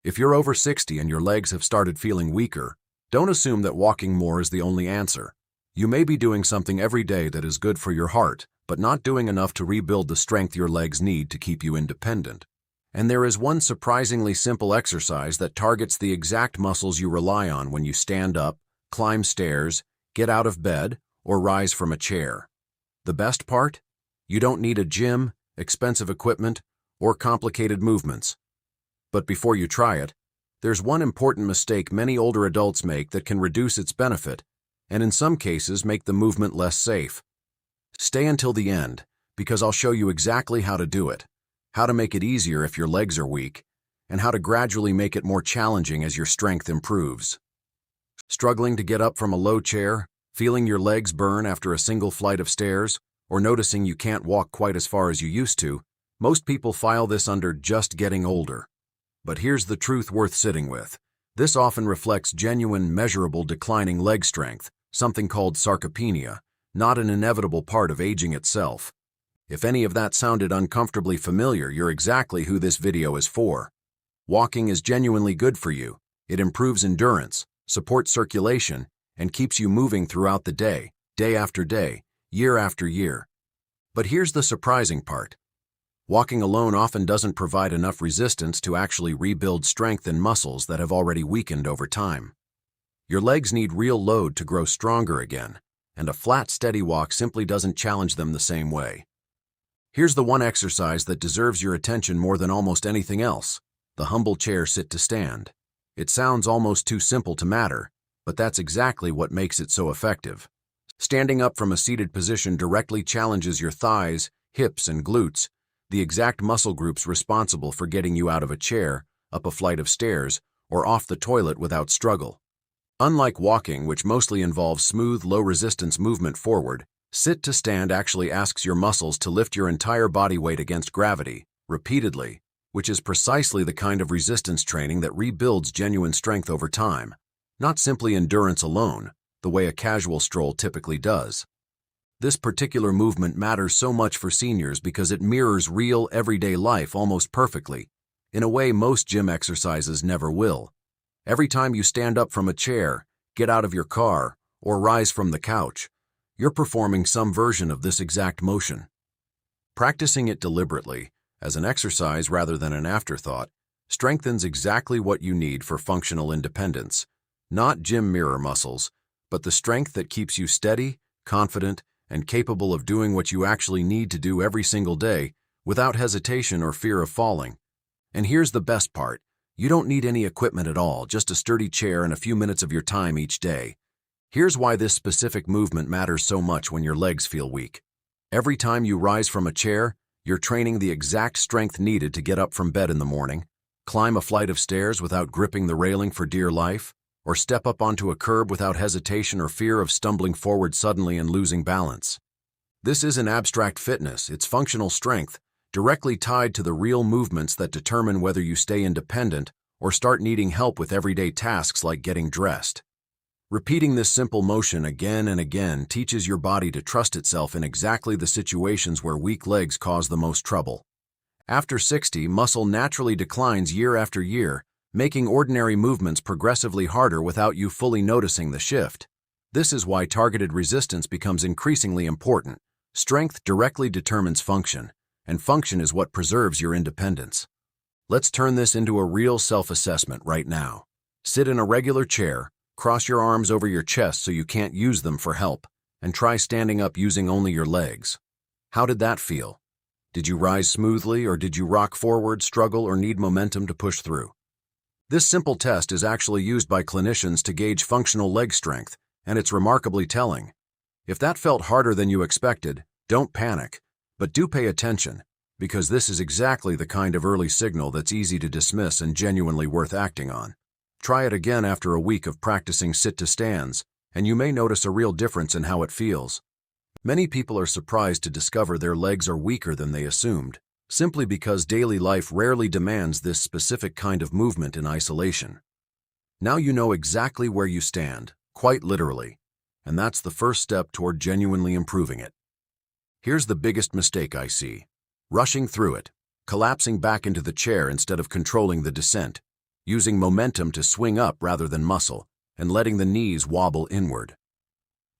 If you're over 60 and your legs have started feeling weaker, don't assume that walking more is the only answer. You may be doing something every day that is good for your heart, but not doing enough to rebuild the strength your legs need to keep you independent. And there is one surprisingly simple exercise that targets the exact muscles you rely on when you stand up, climb stairs, get out of bed, or rise from a chair. The best part? You don't need a gym, expensive equipment, or complicated movements. But before you try it, there's one important mistake many older adults make that can reduce its benefit, and in some cases make the movement less safe. Stay until the end, because I'll show you exactly how to do it, how to make it easier if your legs are weak, and how to gradually make it more challenging as your strength improves. Struggling to get up from a low chair, feeling your legs burn after a single flight of stairs, or noticing you can't walk quite as far as you used to, most people file this under just getting older. But here's the truth worth sitting with. This often reflects genuine, measurable declining leg strength, something called sarcopenia, not an inevitable part of aging itself. If any of that sounded uncomfortably familiar, you're exactly who this video is for. Walking is genuinely good for you. It improves endurance, supports circulation, and keeps you moving throughout the day, day after day, year after year. But here's the surprising part. Walking alone often doesn't provide enough resistance to actually rebuild strength in muscles that have already weakened over time. Your legs need real load to grow stronger again, and a flat, steady walk simply doesn't challenge them the same way. Here's the one exercise that deserves your attention more than almost anything else: the humble chair sit to stand. It sounds almost too simple to matter, but that's exactly what makes it so effective. Standing up from a seated position directly challenges your thighs, hips, and glutes, the exact muscle groups responsible for getting you out of a chair, up a flight of stairs, or off the toilet without struggle. Unlike walking, which mostly involves smooth, low-resistance movement forward, sit to stand actually asks your muscles to lift your entire body weight against gravity, repeatedly, which is precisely the kind of resistance training that rebuilds genuine strength over time, not simply endurance alone, the way a casual stroll typically does. This particular movement matters so much for seniors because it mirrors real, everyday life almost perfectly, in a way most gym exercises never will. Every time you stand up from a chair, get out of your car, or rise from the couch, you're performing some version of this exact motion. Practicing it deliberately, as an exercise rather than an afterthought, strengthens exactly what you need for functional independence, not gym mirror muscles, but the strength that keeps you steady, confident, and capable of doing what you actually need to do every single day without hesitation or fear of falling. And here's the best part. You don't need any equipment at all, just a sturdy chair and a few minutes of your time each day. Here's why this specific movement matters so much when your legs feel weak. Every time you rise from a chair, you're training the exact strength needed to get up from bed in the morning, climb a flight of stairs without gripping the railing for dear life, or step up onto a curb without hesitation or fear of stumbling forward suddenly and losing balance. This isn't abstract fitness, it's functional strength, directly tied to the real movements that determine whether you stay independent or start needing help with everyday tasks like getting dressed. Repeating this simple motion again and again teaches your body to trust itself in exactly the situations where weak legs cause the most trouble. After 60, muscle naturally declines year after year, making ordinary movements progressively harder without you fully noticing the shift. This is why targeted resistance becomes increasingly important. Strength directly determines function, and function is what preserves your independence. Let's turn this into a real self-assessment right now. Sit in a regular chair, cross your arms over your chest so you can't use them for help, and try standing up using only your legs. How did that feel? Did you rise smoothly, or did you rock forward, struggle, or need momentum to push through? This simple test is actually used by clinicians to gauge functional leg strength, and it's remarkably telling. If that felt harder than you expected, don't panic, but do pay attention, because this is exactly the kind of early signal that's easy to dismiss and genuinely worth acting on. Try it again after a week of practicing sit-to-stands, and you may notice a real difference in how it feels. Many people are surprised to discover their legs are weaker than they assumed, simply because daily life rarely demands this specific kind of movement in isolation. Now you know exactly where you stand, quite literally, and that's the first step toward genuinely improving it. Here's the biggest mistake I see: rushing through it, collapsing back into the chair instead of controlling the descent. using momentum to swing up rather than muscle, and letting the knees wobble inward.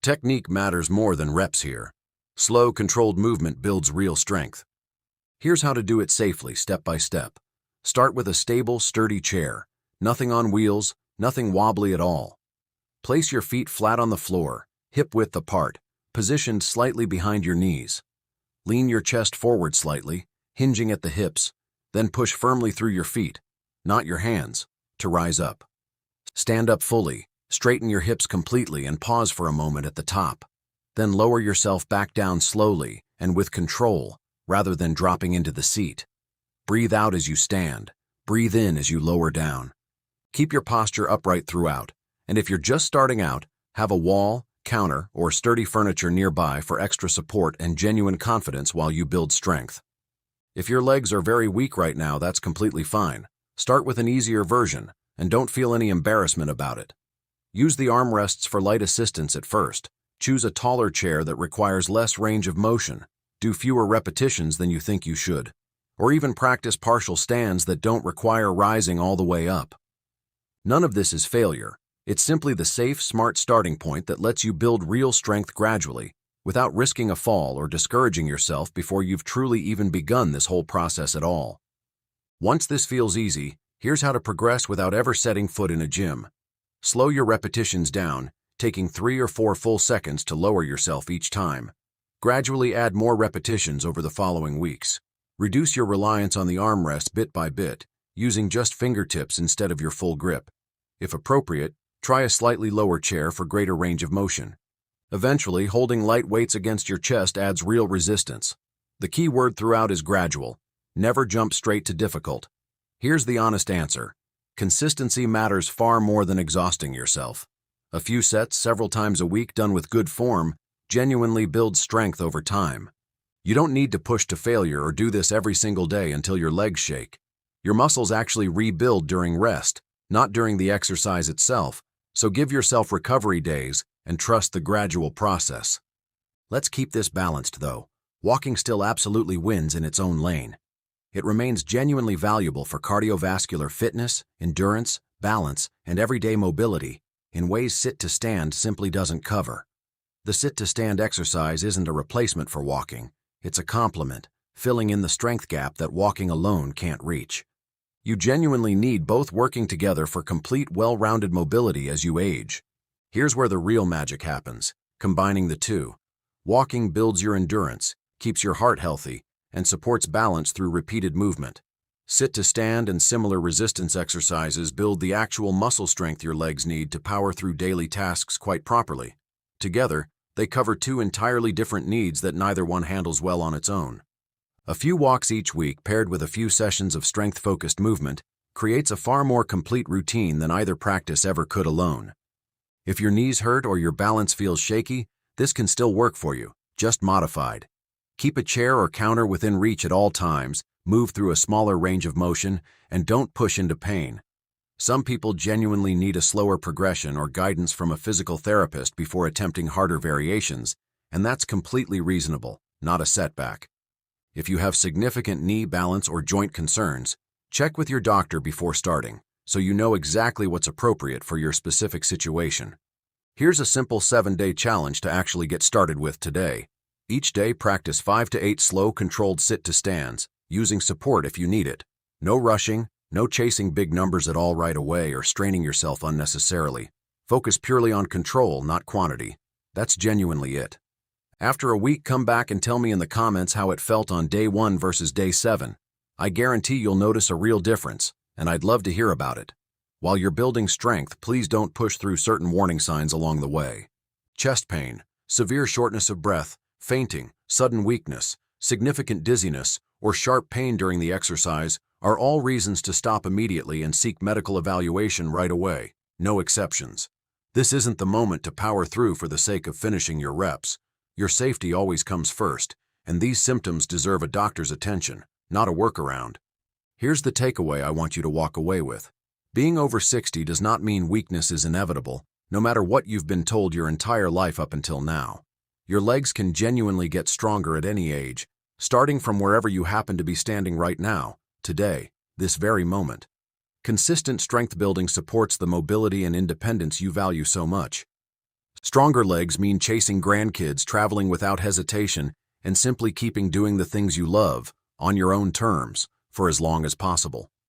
Technique matters more than reps here. Slow, controlled movement builds real strength. Here's how to do it safely, step by step. Start with a stable, sturdy chair. Nothing on wheels, nothing wobbly at all. Place your feet flat on the floor, hip-width apart, positioned slightly behind your knees. Lean your chest forward slightly, hinging at the hips, then push firmly through your feet, not your hands, to rise up. Stand up fully, straighten your hips completely and pause for a moment at the top. Then lower yourself back down slowly and with control, rather than dropping into the seat. Breathe out as you stand. Breathe in as you lower down. Keep your posture upright throughout, and if you're just starting out, have a wall, counter, or sturdy furniture nearby for extra support and genuine confidence while you build strength. If your legs are very weak right now, that's completely fine. Start with an easier version, and don't feel any embarrassment about it. Use the armrests for light assistance at first. Choose a taller chair that requires less range of motion. Do fewer repetitions than you think you should. Or even practice partial stands that don't require rising all the way up. None of this is failure. It's simply the safe, smart starting point that lets you build real strength gradually, without risking a fall or discouraging yourself before you've truly even begun this whole process at all. Once this feels easy, here's how to progress without ever setting foot in a gym. Slow your repetitions down, taking 3 or 4 full seconds to lower yourself each time. Gradually add more repetitions over the following weeks. Reduce your reliance on the armrest bit by bit, using just fingertips instead of your full grip. If appropriate, try a slightly lower chair for greater range of motion. Eventually, holding light weights against your chest adds real resistance. The key word throughout is gradual. Never jump straight to difficult. Here's the honest answer. Consistency matters far more than exhausting yourself. A few sets several times a week done with good form genuinely builds strength over time. You don't need to push to failure or do this every single day until your legs shake. Your muscles actually rebuild during rest, not during the exercise itself, so give yourself recovery days and trust the gradual process. Let's keep this balanced though. Walking still absolutely wins in its own lane. It remains genuinely valuable for cardiovascular fitness, endurance, balance, and everyday mobility in ways sit-to-stand simply doesn't cover. The sit-to-stand exercise isn't a replacement for walking. It's a complement, filling in the strength gap that walking alone can't reach. You genuinely need both working together for complete, well-rounded mobility as you age. Here's where the real magic happens, combining the two. Walking builds your endurance, keeps your heart healthy, and supports balance through repeated movement. Sit-to-stand and similar resistance exercises build the actual muscle strength your legs need to power through daily tasks quite properly. Together, they cover 2 entirely different needs that neither one handles well on its own. A few walks each week paired with a few sessions of strength-focused movement creates a far more complete routine than either practice ever could alone. If your knees hurt or your balance feels shaky, this can still work for you, just modified. Keep a chair or counter within reach at all times, move through a smaller range of motion, and don't push into pain. Some people genuinely need a slower progression or guidance from a physical therapist before attempting harder variations, and that's completely reasonable, not a setback. If you have significant knee, balance, or joint concerns, check with your doctor before starting, so you know exactly what's appropriate for your specific situation. Here's a simple 7-day challenge to actually get started with today. Each day, practice 5 to 8 slow, controlled sit-to-stands, using support if you need it. No rushing, no chasing big numbers at all right away or straining yourself unnecessarily. Focus purely on control, not quantity. That's genuinely it. After a week, come back and tell me in the comments how it felt on day 1 versus day 7. I guarantee you'll notice a real difference, and I'd love to hear about it. While you're building strength, please don't push through certain warning signs along the way. Chest pain, severe shortness of breath, fainting, sudden weakness, significant dizziness, or sharp pain during the exercise are all reasons to stop immediately and seek medical evaluation right away, no exceptions. This isn't the moment to power through for the sake of finishing your reps. Your safety always comes first, and these symptoms deserve a doctor's attention, not a workaround. Here's the takeaway I want you to walk away with. Being over 60 does not mean weakness is inevitable, no matter what you've been told your entire life up until now. Your legs can genuinely get stronger at any age, starting from wherever you happen to be standing right now, today, this very moment. Consistent strength building supports the mobility and independence you value so much. Stronger legs mean chasing grandkids, traveling without hesitation, and simply keeping doing the things you love, on your own terms, for as long as possible.